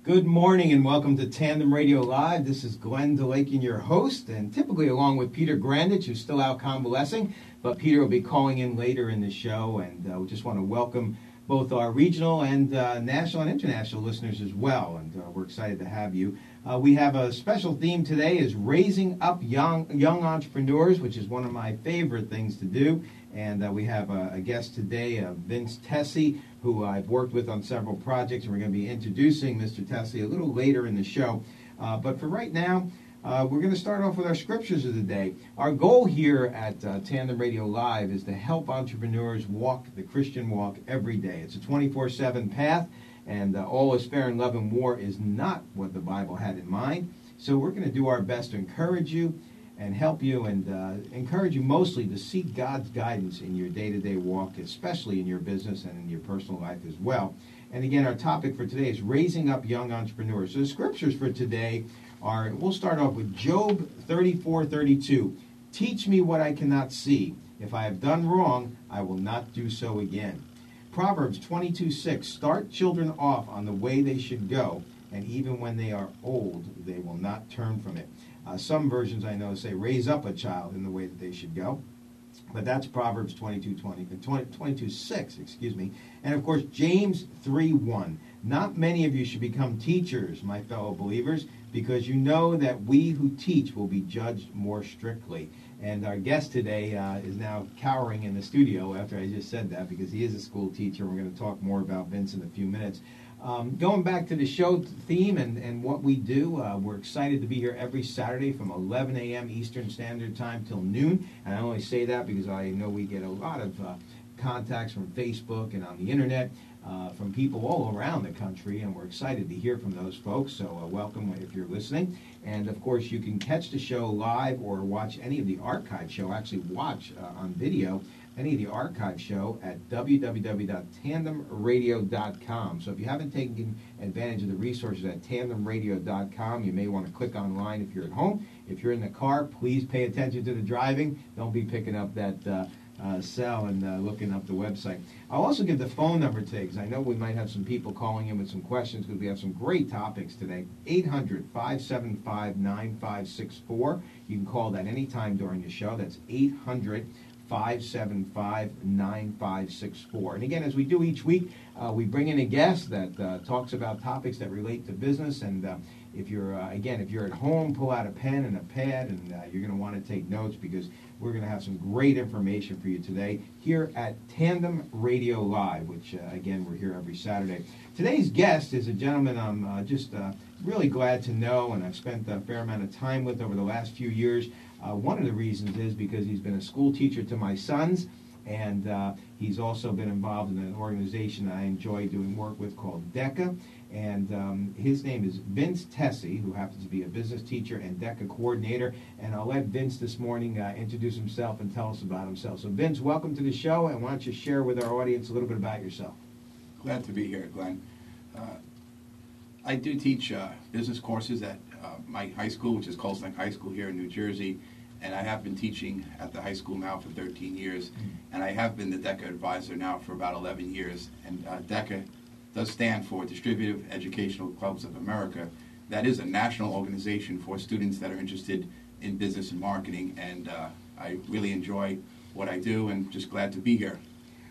Good morning and welcome to Tandem Radio Live. This is Glenn DeLakin, your host, and typically along with Peter Grandich, who's still out convalescing, but Peter will be calling in later in the show, and we just want to welcome both our regional and national and international listeners as well, and we're excited to have you. We have a special theme today is raising up young entrepreneurs, which is one of my favorite things to do. And we have a guest today, Vince Tesi, who I've worked with on several projects, and we're going to be introducing Mr. Tesi a little later in the show. But for right now, we're going to start off with our scriptures of the day. Our goal here at Tandem Radio Live is to help entrepreneurs walk the Christian walk every day. It's a 24/7 path, and all is fair in love and war is not what the Bible had in mind. So we're going to do our best to encourage you and help you and encourage you mostly to seek God's guidance in your day-to-day walk, especially in your business and in your personal life as well. And again, our topic for today is raising up young entrepreneurs. So the scriptures for today are, we'll start off with Job 34:32. Teach me what I cannot see. If I have done wrong, I will not do so again. Proverbs 22:6. Start children off on the way they should go, and even when they are old, they will not turn from it. Some versions I know say raise up a child in the way that they should go. But that's Proverbs 22:6, excuse me. And of course, James 3:1. Not many of you should become teachers, my fellow believers, because you know that we who teach will be judged more strictly. And our guest today is now cowering in the studio after I just said that, because he is a school teacher. We're going to talk more about Vince in a few minutes. Going back to the show theme and what we do, we're excited to be here every Saturday from 11 a.m. Eastern Standard Time till noon. And I only say that because I know we get a lot of contacts from Facebook and on the internet from people all around the country, and we're excited to hear from those folks. So welcome if you're listening. And of course, you can catch the show live or watch any of the archive show, actually watch on video any of the archive show at www.tandemradio.com. So if you haven't taken advantage of the resources at tandemradio.com, you may want to click online if you're at home. If you're in the car, please pay attention to the driving. Don't be picking up that cell and looking up the website. I'll also give the phone number today, because I know we might have some people calling in with some questions, because we have some great topics today. 800-575-9564. You can call that anytime during the show. That's 800-575-9564. And again, as we do each week, we bring in a guest that talks about topics that relate to business. And if you're if you're at home, pull out a pen and a pad, and you're going to want to take notes, because we're going to have some great information for you today here at Tandem Radio Live, which again, we're here every Saturday. Today's guest is a gentleman I'm just really glad to know, and I've spent a fair amount of time with over the last few years. One of the reasons is because he's been a school teacher to my sons, and he's also been involved in an organization I enjoy doing work with called Deca. And his name is Vince Tesi, who happens to be a business teacher and Deca coordinator. And I'll let Vince this morning introduce himself and tell us about himself. So Vince, welcome to the show, and why don't you share with our audience a little bit about yourself? Glad to be here, Glenn. I do teach business courses at my high school, which is Colts Neck High School here in New Jersey. And I have been teaching at the high school now for 13 years. And I have been the Deca advisor now for about 11 years. And Deca does stand for Distributive Educational Clubs of America. That is a national organization for students that are interested in business and marketing. And I really enjoy what I do, and just glad to be here.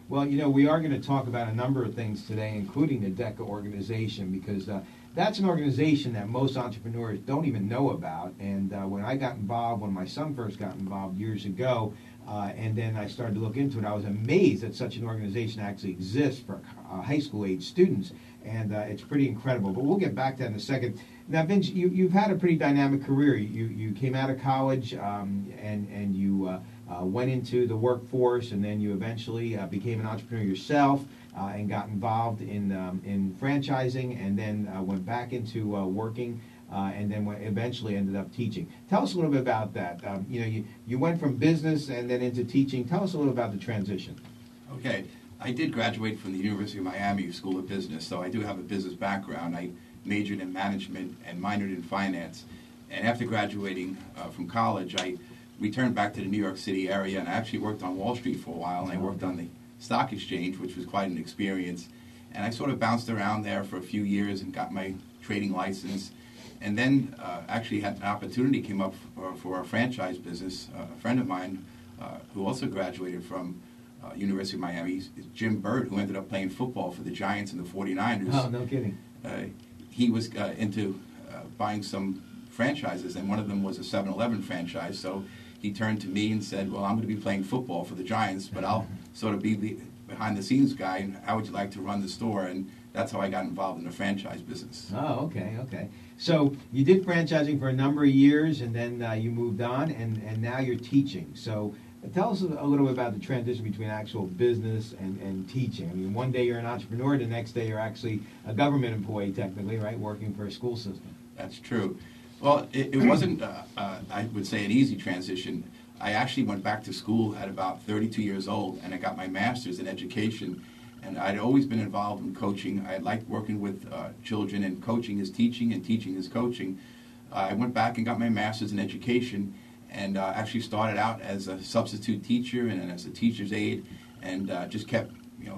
Well, you know, we are going to talk about a number of things today, including the Deca organization, because that's an organization that most entrepreneurs don't even know about. And when I got involved, when my son first got involved years ago, and then I started to look into it, I was amazed that such an organization actually exists for high school age students. And it's pretty incredible. But we'll get back to that in a second. Now, Vince, you've had a pretty dynamic career. You came out of college and you went into the workforce, and then you eventually became an entrepreneur yourself. And got involved in franchising, and then went back into working, and then eventually ended up teaching. Tell us a little bit about that. You went from business and then into teaching. Tell us a little about the transition. Okay. I did graduate from the University of Miami School of Business, so I do have a business background. I majored in management and minored in finance. And after graduating from college, I returned back to the New York City area, and I actually worked on Wall Street for a while, and I worked on the stock exchange, which was quite an experience. And I sort of bounced around there for a few years and got my trading license. And then actually had an opportunity came up for a franchise business. A friend of mine who also graduated from University of Miami, Jim Bird, who ended up playing football for the Giants and the 49ers. Oh, no kidding. He was into buying some franchises, and one of them was a 7-Eleven franchise. So he turned to me and said, well, I'm going to be playing football for the Giants, but I'll sort of be the behind-the-scenes guy, and how would you like to run the store? And that's how I got involved in the franchise business. Oh, okay. So you did franchising for a number of years, and then you moved on, and now you're teaching. So tell us a little bit about the transition between actual business and teaching. I mean, one day you're an entrepreneur, the next day you're actually a government employee, technically, right, working for a school system. That's true. Well, it wasn't, I would say, an easy transition. I actually went back to school at about 32 years old, and I got my master's in education. And I'd always been involved in coaching. I liked working with children, and coaching is teaching, and teaching is coaching. I went back and got my master's in education, and actually started out as a substitute teacher and as a teacher's aide, and just kept,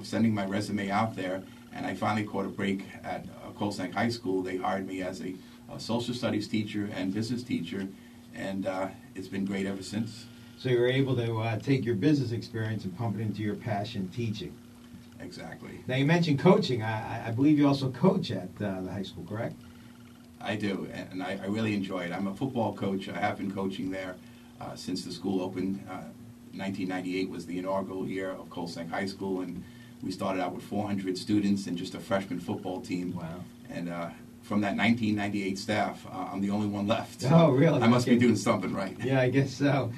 sending my resume out there. And I finally caught a break at Colts Neck High School. They hired me as a social studies teacher and business teacher, and it's been great ever since. So you were able to take your business experience and pump it into your passion, teaching. Exactly. Now, you mentioned coaching. I believe you also coach at the high school, correct? I do, and I really enjoy it. I'm a football coach. I have been coaching there since the school opened. 1998 was the inaugural year of Colts Neck High School, and we started out with 400 students and just a freshman football team. Wow. And from that 1998 staff, I'm the only one left. Oh, really? I must be doing something right. Yeah, I guess so.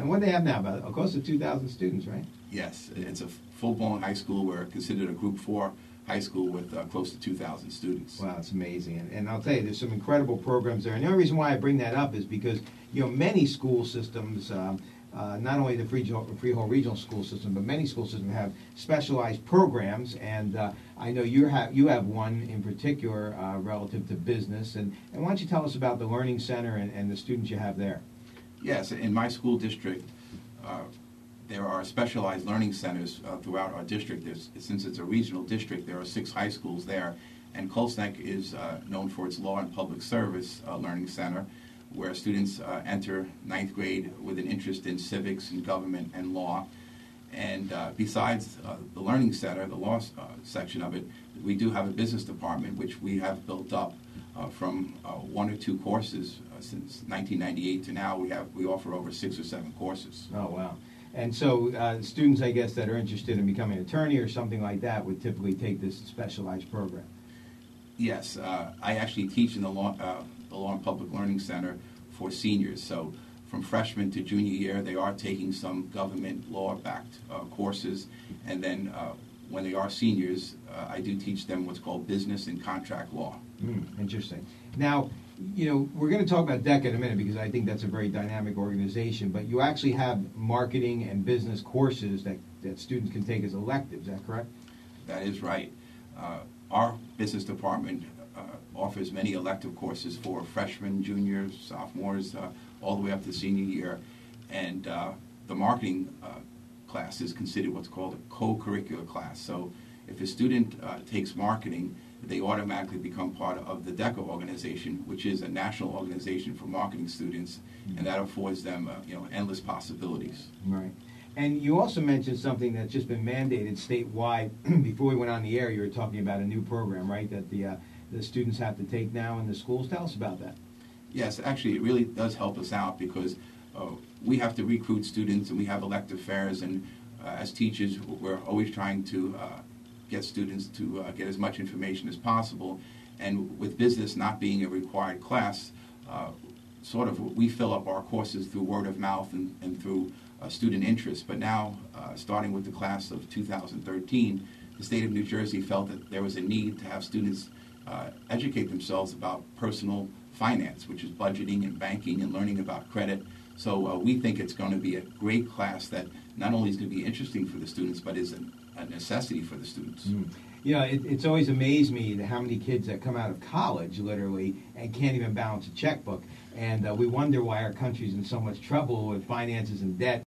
What do they have now? About close to 2,000 students, right? Yes, it's a full-blown high school. We're considered a Group 4 high school with close to 2,000 students. Wow, it's amazing. And I'll tell you, there's some incredible programs there. And the only reason why I bring that up is because, many school systems, not only the Freehold Regional School System, but many school systems have specialized programs. And I know you have one in particular relative to business. And why don't you tell us about the Learning Center and the students you have there? Yes, in my school district, there are specialized learning centers throughout our district. Since it's a regional district, there are 6 high schools there. And Colts Neck is known for its Law and Public Service Learning Center, where students enter 9th grade with an interest in civics and government and law. And besides the Learning Center, the law section of it, we do have a business department, which we have built up from 1 or 2 courses since 1998 to now. We offer over 6 or 7 courses. Oh, wow. And so students, I guess, that are interested in becoming an attorney or something like that would typically take this specialized program. Yes, I actually teach in the Law and Public Learning Center for seniors. So from freshman to junior year, they are taking some government law-backed courses. And then when they are seniors, I do teach them what's called business and contract law. Interesting. Now, we're going to talk about Deca in a minute because I think that's a very dynamic organization, but you actually have marketing and business courses that students can take as electives, is that correct? That is right. Our business department offers many elective courses for freshmen, juniors, sophomores, all the way up to senior year. And the marketing class is considered what's called a co-curricular class. So if a student takes marketing, they automatically become part of the Deca organization, which is a national organization for marketing students, and that affords them endless possibilities. Right. And you also mentioned something that's just been mandated statewide. Before we went on the air, you were talking about a new program, right, that the students have to take now in the schools. Tell us about that. Yes, actually, it really does help us out because we have to recruit students, and we have elective fairs, and as teachers, we're always trying to get students to get as much information as possible. And with business not being a required class, we fill up our courses through word of mouth and through student interest. But now, starting with the class of 2013, the state of New Jersey felt that there was a need to have students educate themselves about personal finance, which is budgeting and banking and learning about credit. So we think it's going to be a great class that not only is going to be interesting for the students, but is a necessity for the students. It's always amazed me how many kids that come out of college, literally, and can't even balance a checkbook. And we wonder why our country's in so much trouble with finances and debt.